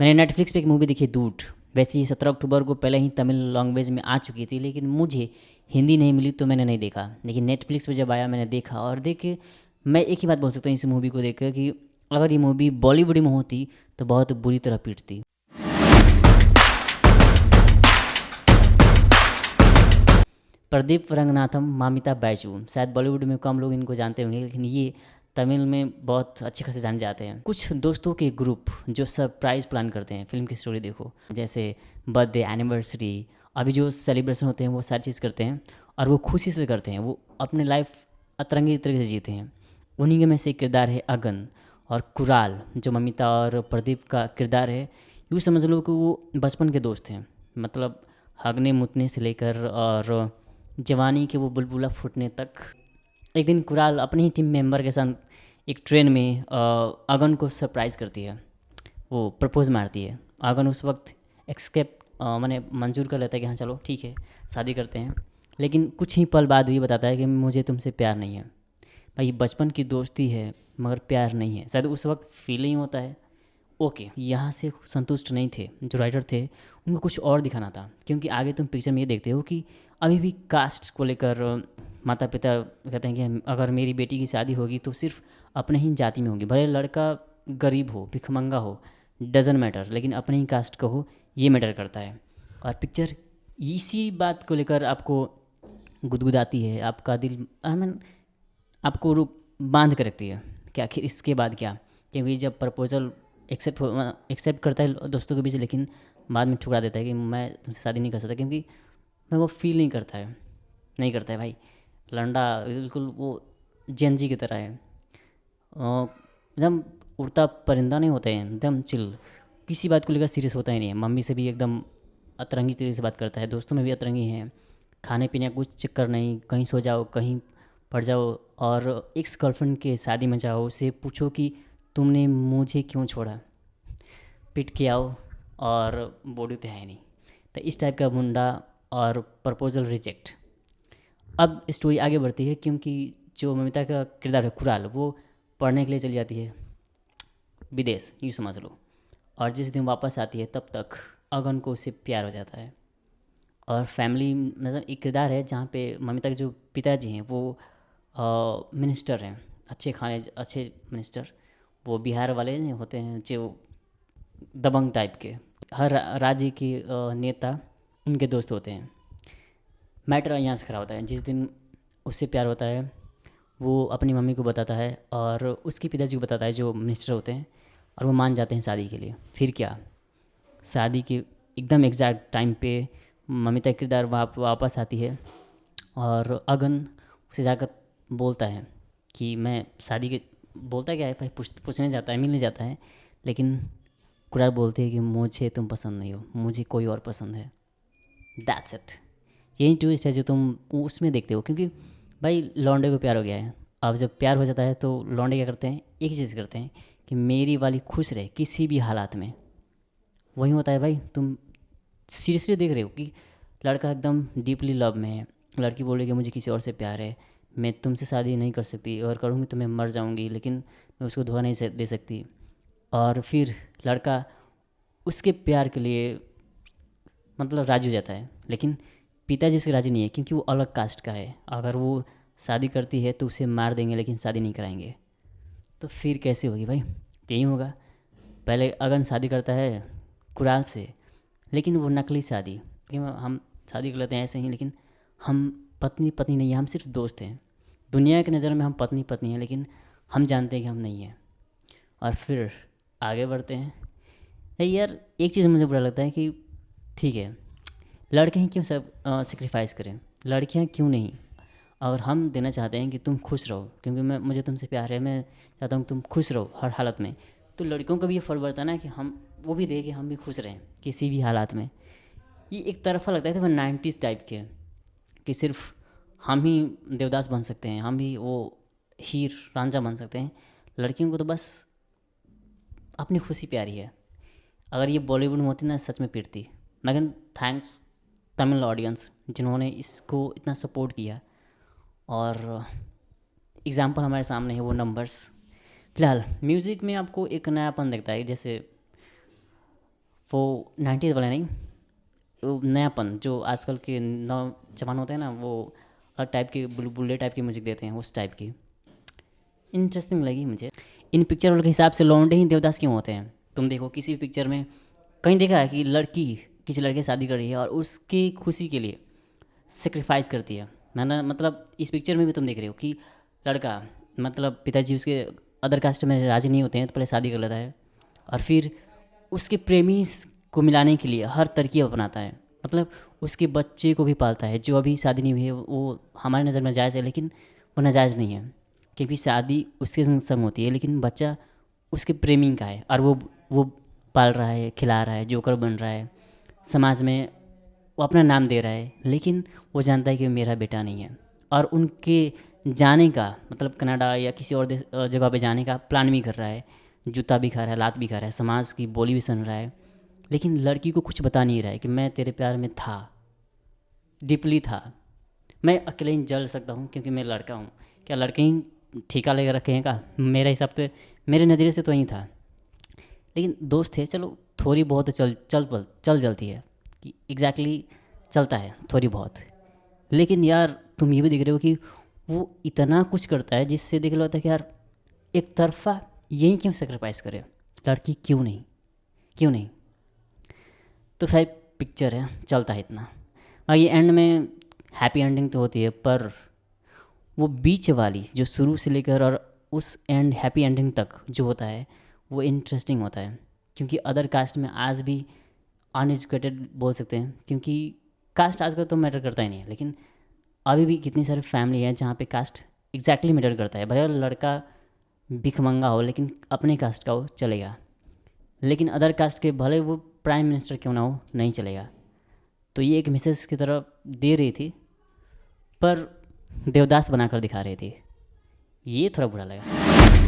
मैंने नेटफ्लिक्स पे एक मूवी देखी दूध। वैसे ही 17 अक्टूबर को पहले ही तमिल लैंग्वेज में आ चुकी थी, लेकिन मुझे हिंदी नहीं मिली तो मैंने नहीं देखा। लेकिन नेटफ्लिक्स पे जब आया मैंने देखा, और देख के मैं एक ही बात बोल सकता हूँ इस मूवी को देख कर कि अगर ये मूवी बॉलीवुड में होती तो बहुत बुरी तरह पीटती। प्रदीप रंगनाथम, मामिता बैजू, शायद बॉलीवुड में कम लोग इनको जानते होंगे, लेकिन ये तमिल में बहुत अच्छे खासे जाने जाते हैं। कुछ दोस्तों के ग्रुप जो सरप्राइज़ प्लान करते हैं, फिल्म की स्टोरी देखो, जैसे बर्थडे, एनिवर्सरी, अभी जो सेलिब्रेशन होते हैं वो सारी चीज़ करते हैं, और वो खुशी से करते हैं, वो अपने लाइफ अतरंगी तरीके से जीते हैं। उन्हीं में से एक किरदार है अगन, और कुराल जो ममिता और प्रदीप का किरदार है। यूँ समझ लो कि वो बचपन के दोस्त हैं, मतलब हगने मुतने से लेकर और जवानी के वो बुलबुला फूटने तक। एक दिन कुराल अपनी ही टीम मेंबर के साथ एक ट्रेन में अगन को सरप्राइज़ करती है, वो प्रपोज मारती है। अगन उस वक्त एक्सकेप मैंने मंजूर कर लेता है कि हाँ चलो ठीक है शादी करते हैं, लेकिन कुछ ही पल बाद ये बताता है कि मुझे तुमसे प्यार नहीं है। भाई बचपन की दोस्ती है मगर प्यार नहीं है, शायद उस वक्त फीलिंग होता है। ओके, यहाँ से संतुष्ट नहीं थे जो राइटर थे, उनको कुछ और दिखाना था, क्योंकि आगे तुम पिक्चर में ये देखते हो कि अभी भी कास्ट को लेकर माता पिता कहते हैं कि अगर मेरी बेटी की शादी होगी तो सिर्फ अपने ही जाति में होगी, भले लड़का गरीब हो, भिखमंगा हो, डजन मैटर, लेकिन अपने ही कास्ट का हो, ये मैटर करता है। और पिक्चर इसी बात को लेकर आपको गुदगुदाती है, आपका दिल आई मीन आपको रुक बांध कर रखती है कि आखिर इसके बाद क्या। क्योंकि जब प्रपोजल एक्सेप्ट करता है दोस्तों के बीच, लेकिन बाद में ठुकरा देता है कि मैं तुमसे शादी नहीं कर सकता, क्योंकि मैं वो फील नहीं करता है, नहीं करता है भाई। लंडा बिल्कुल वो जेनजी की तरह है, एकदम उड़ता परिंदा नहीं होते हैं, एकदम चिल, किसी बात को लेकर सीरियस होता ही नहीं है। मम्मी से भी एकदम अतरंगी तरीके से बात करता है, दोस्तों में भी अतरंगी हैं, खाने पीने का कुछ चक्कर नहीं, कहीं सो जाओ कहीं पड़ जाओ, और एक्स गर्लफ्रेंड के शादी में जाओ, उससे पूछो कि तुमने मुझे क्यों छोड़ा, पिट के आओ, और बॉडी तो है नहीं। तो इस टाइप का मुंडा, और प्रपोजल रिजेक्ट। अब स्टोरी आगे बढ़ती है, क्योंकि जो ममिता का किरदार है कुराल, वो पढ़ने के लिए चली जाती है विदेश, यूँ समझ लो। और जिस दिन वापस आती है तब तक अगन को उससे प्यार हो जाता है। और फैमिली नज़र एक किरदार है जहाँ पे ममिता के जो पिताजी हैं वो मिनिस्टर हैं, अच्छे मिनिस्टर, वो बिहार वाले नहीं होते हैं जो दबंग टाइप के, हर राज्य के नेता उनके दोस्त होते हैं। मैटर यहाँ से खड़ा होता है, जिस दिन उससे प्यार होता है वो अपनी मम्मी को बताता है और उसके पिताजी को बताता है जो मिनिस्टर होते हैं, और वो मान जाते हैं शादी के लिए। फिर क्या, शादी के एकदम एग्जैक्ट टाइम पे ममिता का किरदार वापस आती है, और अगन उसे जाकर बोलता है कि मैं शादी के, बोलता क्या है भाई, पूछने जाता है, मिलने जाता है, लेकिन कुरार बोलती है कि मुझे तुम पसंद नहीं हो, मुझे कोई और पसंद है। That's it. यही ट्विस्ट है जो तुम उसमें देखते हो, क्योंकि भाई लौंडे को प्यार हो गया है। अब जब प्यार हो जाता है तो लौंडे क्या करते हैं, एक ही चीज़ करते हैं कि मेरी वाली खुश रहे किसी भी हालात में। वही होता है भाई, तुम सीरियसली देख रहे हो कि लड़का एकदम डीपली लव में है, लड़की बोल रही है कि मुझे किसी और से प्यार है, मैं तुमसे शादी नहीं कर सकती, और करूँगी तो मैं मर जाऊँगी, लेकिन मैं उसको धोखा नहीं दे सकती। और फिर लड़का उसके प्यार के लिए मतलब राजी हो जाता है, लेकिन पिताजी उसके राजी नहीं है, क्योंकि वो अलग कास्ट का है। अगर वो शादी करती है तो उसे मार देंगे, लेकिन शादी नहीं कराएंगे। तो फिर कैसे होगी भाई, यही होगा। पहले अगन शादी करता है कुराल से, लेकिन वो नकली शादी, कि हम शादी कर लेते हैं ऐसे ही, लेकिन हम पत्नी पत्नी नहीं हैं, हम सिर्फ दोस्त हैं। दुनिया की नज़र में हम पत्नी पत्नी हैं, लेकिन हम जानते हैं कि हम नहीं हैं। और फिर आगे बढ़ते हैं। नहीं यार, एक चीज़ मुझे बुरा लगता है कि ठीक है, लड़के ही क्यों सब सेक्रीफाइस करें, लड़कियां क्यों नहीं। अगर हम देना चाहते हैं कि तुम खुश रहो, क्योंकि मुझे तुमसे प्यार है, मैं चाहता हूँ तुम खुश रहो हर हालत में, तो लड़कियों का भी ये फ़र्ज बनता है ना कि हम वो भी दें कि हम भी खुश रहें किसी भी हालात में। ये एक तरफा लगता है तो 90s टाइप के, कि सिर्फ हम ही देवदास बन सकते हैं, हम ही वो हीर रांझा बन सकते हैं। लड़कियों को तो बस अपनी खुशी प्यारी है। अगर ये बॉलीवुड में होती ना सच में पीटती। मगर थैंक्स तमिल ऑडियंस जिन्होंने इसको इतना सपोर्ट किया, और एग्ज़ाम्पल हमारे सामने है वो नंबर्स। फिलहाल म्यूज़िक में आपको एक नयापन दिखता है, जैसे वो 90s वाला नहीं, वो नयापन जो आजकल के नौजवान होते हैं ना, वो अलग टाइप के बुल्ले टाइप की म्यूज़िक देते हैं, उस टाइप की इंटरेस्टिंग लगी मुझे। इन पिक्चर वालों के हिसाब से लौंडे ही देवदास क्यों होते हैं? तुम देखो किसी भी पिक्चर में कहीं देखा है कि लड़की किसी लड़के से शादी कर रही है और उसकी खुशी के लिए सेक्रीफाइस करती है। मैंने मतलब इस पिक्चर में भी तुम देख रहे हो कि लड़का मतलब पिताजी उसके अदर कास्ट में राजी नहीं होते हैं तो पहले शादी कर लेता है और फिर उसके प्रेमी को मिलाने के लिए हर तरकीब अपनाता है। मतलब उसके बच्चे को भी पालता है, जो अभी शादी नहीं हुई है वो हमारी नज़र में जायज़ है लेकिन वो नाजायज़ नहीं है, क्योंकि शादी उसके संग होती है लेकिन बच्चा उसके प्रेमी का है और वो पाल रहा है, खिला रहा है, जोकर बन रहा है, समाज में वो अपना नाम दे रहा है, लेकिन वो जानता है कि मेरा बेटा नहीं है। और उनके जाने का मतलब कनाडा या किसी और जगह पे जाने का प्लान भी कर रहा है, जूता भी खा रहा है, लात भी खा रहा है, समाज की बोली भी सुन रहा है, लेकिन लड़की को कुछ बता नहीं रहा है कि मैं तेरे प्यार में था, डीपली था, मैं अकेले ही जल सकता हूँ क्योंकि मैं लड़का हूँ। क्या लड़के ही ठेका लेकर रखे हैं का? मेरा हिसाब तो मेरे नज़रिए से तो यही था, लेकिन दोस्त थे, चलो थोड़ी बहुत तो चल जलती है कि एग्जैक्टली चलता है थोड़ी बहुत। लेकिन यार तुम ये भी देख रहे हो कि वो इतना कुछ करता है जिससे देख लो था कि यार एक तरफा यही क्यों सेक्रीफाइस करे, लड़की क्यों नहीं, क्यों नहीं? तो फिर पिक्चर है, चलता है इतना। और ये एंड में हैप्पी एंडिंग तो होती है, पर वो बीच वाली जो शुरू से लेकर और उस एंड हैप्पी एंडिंग तक जो होता है वो इंटरेस्टिंग होता है, क्योंकि अदर कास्ट में आज भी अनएजुकेटेड बोल सकते हैं, क्योंकि कास्ट आजकल तो मैटर करता ही नहीं है, लेकिन अभी भी कितनी सारी फैमिली है जहाँ पे कास्ट एग्जैक्टली मैटर करता है। भले लड़का भिखमंगा हो लेकिन अपने कास्ट का हो चलेगा, लेकिन अदर कास्ट के भले वो प्राइम मिनिस्टर क्यों ना हो नहीं चलेगा। तो ये एक मैसेज की तरह दे रही थी पर देवदास बनाकर दिखा रही थी, ये थोड़ा बुरा लगा।